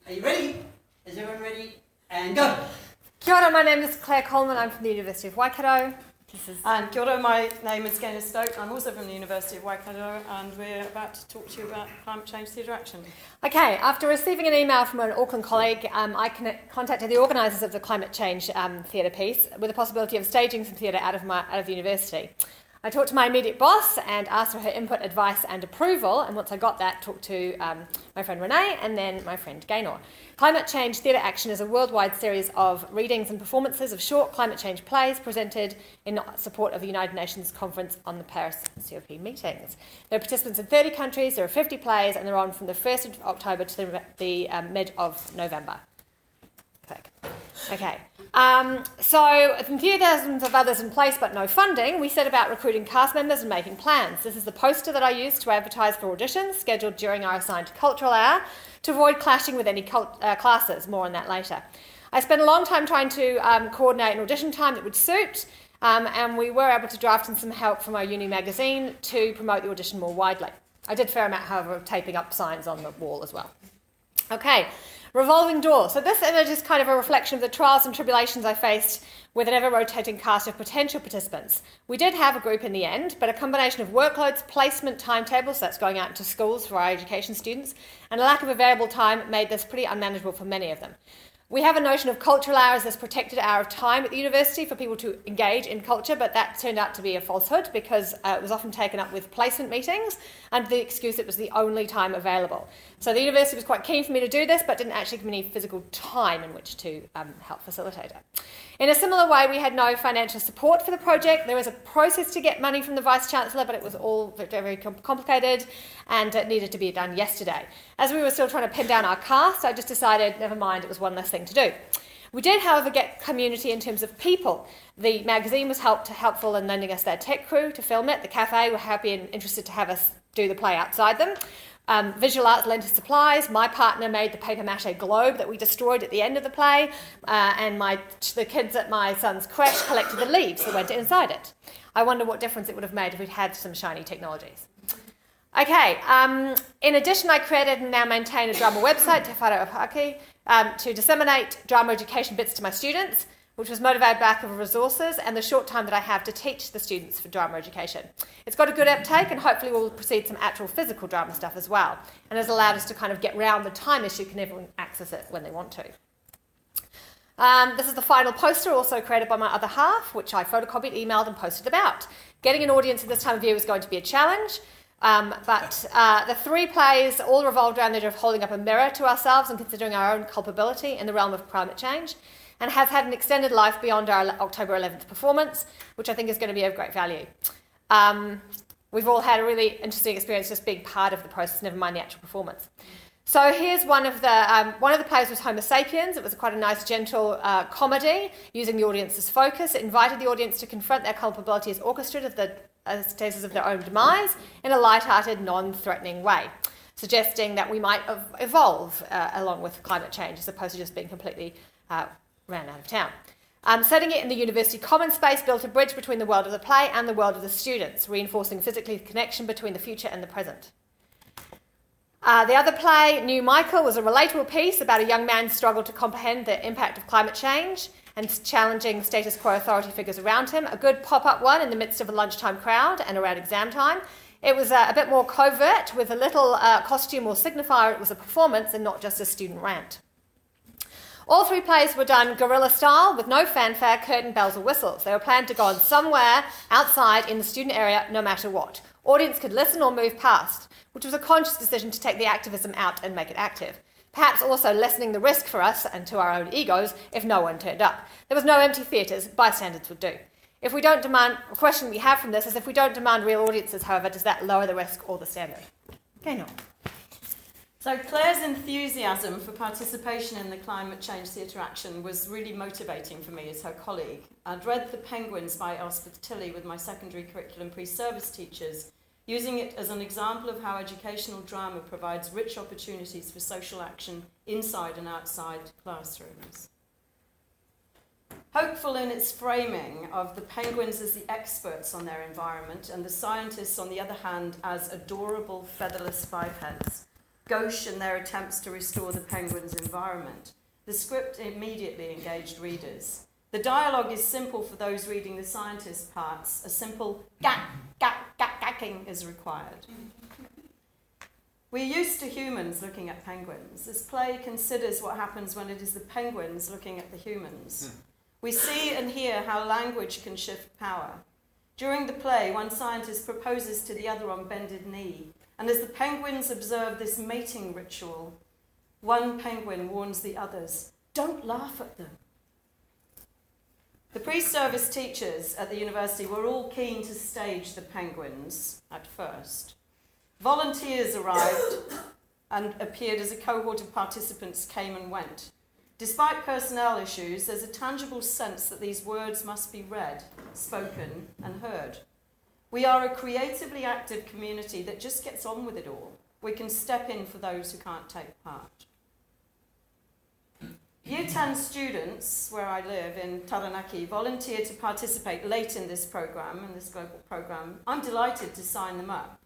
Are you ready? Is everyone ready? And go! Kia ora, my name is Claire Coleman. I'm from the University of Waikato. And kia ora, my name is Gaynor Stokes. I'm also from the University of Waikato, and we're about to talk to you about climate change theatre action. Okay, after receiving an email from an Auckland colleague, I contacted the organisers of the climate change theatre piece with the possibility of staging some theatre out of the university. I talked to my immediate boss and asked for her input, advice and approval, and once I got that, talked to my friend Renee and then my friend Gaynor. Climate Change Theatre Action is a worldwide series of readings and performances of short climate change plays presented in support of the United Nations Conference on the Paris COP meetings. There are participants in 30 countries, there are 50 plays, and they're on from the 1st of October to the mid of November. Okay. So, with enthusiasms of others in place but no funding, we set about recruiting cast members and making plans. This is the poster that I used to advertise for auditions scheduled during our assigned cultural hour to avoid clashing with any classes. More on that later. I spent a long time trying to coordinate an audition time that would suit, and we were able to draft in some help from our uni magazine to promote the audition more widely. I did a fair amount, however, of taping up signs on the wall as well. Okay. Revolving door. So this image is kind of a reflection of the trials and tribulations I faced with an ever-rotating cast of potential participants. We did have a group in the end, but a combination of workloads, placement timetables, that's going out into schools for our education students, and a lack of available time made this pretty unmanageable for many of them. We have a notion of cultural hour as this protected hour of time at the university for people to engage in culture, but that turned out to be a falsehood because it was often taken up with placement meetings under the excuse it was the only time available. So the university was quite keen for me to do this, but didn't actually give me any physical time in which to help facilitate it. In a similar way, we had no financial support for the project. There was a process to get money from the Vice-Chancellor, but it was all very complicated and it needed to be done yesterday. As we were still trying to pin down our cast, I just decided, never mind, it was one less thing to do. We did, however, get community in terms of people. The magazine was helpful in lending us their tech crew to film it. The cafe were happy and interested to have us do the play outside them. Visual Arts lent us supplies. My partner made the paper mache globe that we destroyed at the end of the play, and the kids at my son's creche collected the leaves that went inside it. I wonder what difference it would have made if we'd had some shiny technologies. Okay, in addition, I created and now maintain a drama website, Te Whare Opaki, to disseminate drama education bits to my students, which was motivated back of resources and the short time that I have to teach the students for drama education. It's got a good uptake and hopefully we'll proceed some actual physical drama stuff as well, and has allowed us to kind of get round the time issue, can everyone access it when they want to. This is the final poster, also created by my other half, which I photocopied, emailed and posted about. Getting an audience at this time of year was going to be a challenge, but the three plays all revolved around the idea of holding up a mirror to ourselves and considering our own culpability in the realm of climate change, and has had an extended life beyond our October 11th performance, which I think is going to be of great value. We've all had a really interesting experience just being part of the process, never mind the actual performance. So here's one of the plays was Homo Sapiens. It was quite a nice, gentle comedy using the audience as focus. It invited the audience to confront their culpability as orchestrated of the cases of their own demise in a light-hearted, non-threatening way, suggesting that we might evolve along with climate change as opposed to just being completely ran out of town. Setting it in the university common space built a bridge between the world of the play and the world of the students, reinforcing physically the connection between the future and the present. The other play, New Michael, was a relatable piece about a young man's struggle to comprehend the impact of climate change and challenging status quo authority figures around him. A good pop-up one in the midst of a lunchtime crowd and around exam time. It was a bit more covert with a little costume or signifier. It was a performance and not just a student rant. All three plays were done guerrilla style with no fanfare, curtain, bells or whistles. They were planned to go on somewhere outside in the student area no matter what. Audience could listen or move past, which was a conscious decision to take the activism out and make it active. Perhaps also lessening the risk for us and to our own egos if no one turned up. There was no empty theatres, bystanders would do. If we don't demand, a question we have from this is if we don't demand real audiences, however, does that lower the risk or the standard? Okay, no. So Claire's enthusiasm for participation in the climate change theatre action was really motivating for me as her colleague. I'd read The Penguins by Elspeth Tilley with my secondary curriculum pre-service teachers, using it as an example of how educational drama provides rich opportunities for social action inside and outside classrooms. Hopeful in its framing of the penguins as the experts on their environment and the scientists, on the other hand, as adorable featherless bipeds, gauche in their attempts to restore the penguins' environment. The script immediately engaged readers. The dialogue is simple for those reading the scientist parts. A simple gacking is required. We're used to humans looking at penguins. This play considers what happens when it is the penguins looking at the humans. We see and hear how language can shift power. During the play, one scientist proposes to the other on bended knee, and as the penguins observe this mating ritual, one penguin warns the others, "Don't laugh at them." The pre-service teachers at the university were all keen to stage the penguins at first. Volunteers arrived and appeared as a cohort of participants came and went. Despite personnel issues, there's a tangible sense that these words must be read, spoken, and heard. We are a creatively active community that just gets on with it all. We can step in for those who can't take part. Year 10 students, where I live in Taranaki, volunteered to participate late in this global program. I'm delighted to sign them up.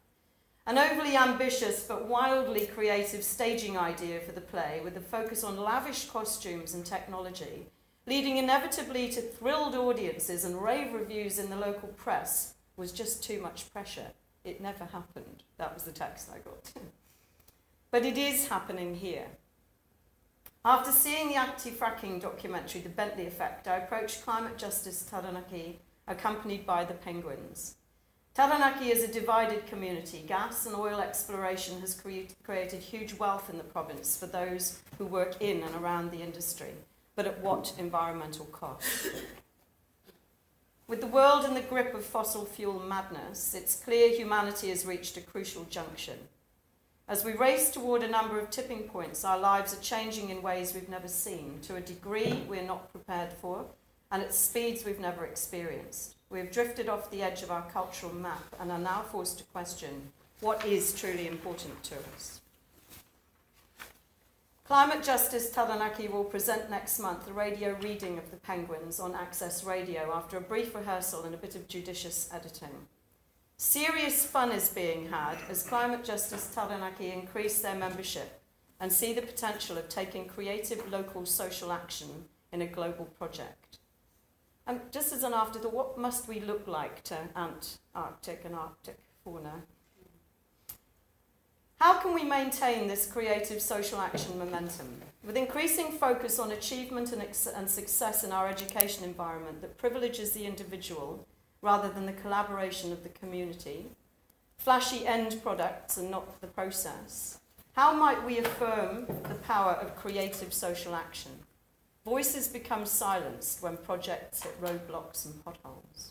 An overly ambitious but wildly creative staging idea for the play, with a focus on lavish costumes and technology, leading inevitably to thrilled audiences and rave reviews in the local press, was just too much pressure. It never happened. That was the text I got. But it is happening here. After seeing the anti-fracking documentary, The Bentley Effect, I approached Climate Justice Taranaki, accompanied by the penguins. Taranaki is a divided community. Gas and oil exploration has created huge wealth in the province for those who work in and around the industry, but at what environmental cost? With the world in the grip of fossil fuel madness, it's clear humanity has reached a crucial junction. As we race toward a number of tipping points, our lives are changing in ways we've never seen, to a degree we're not prepared for, and at speeds we've never experienced. We have drifted off the edge of our cultural map and are now forced to question what is truly important to us. Climate Justice Taranaki will present next month a radio reading of The Penguins on Access Radio after a brief rehearsal and a bit of judicious editing. Serious fun is being had as Climate Justice Taranaki increase their membership and see the potential of taking creative local social action in a global project. And just as an afterthought, what must we look like to Antarctic and Arctic fauna? How can we maintain this creative social action momentum? With increasing focus on achievement and success in our education environment that privileges the individual rather than the collaboration of the community, flashy end products and not the process, how might we affirm the power of creative social action? Voices become silenced when projects hit roadblocks and potholes.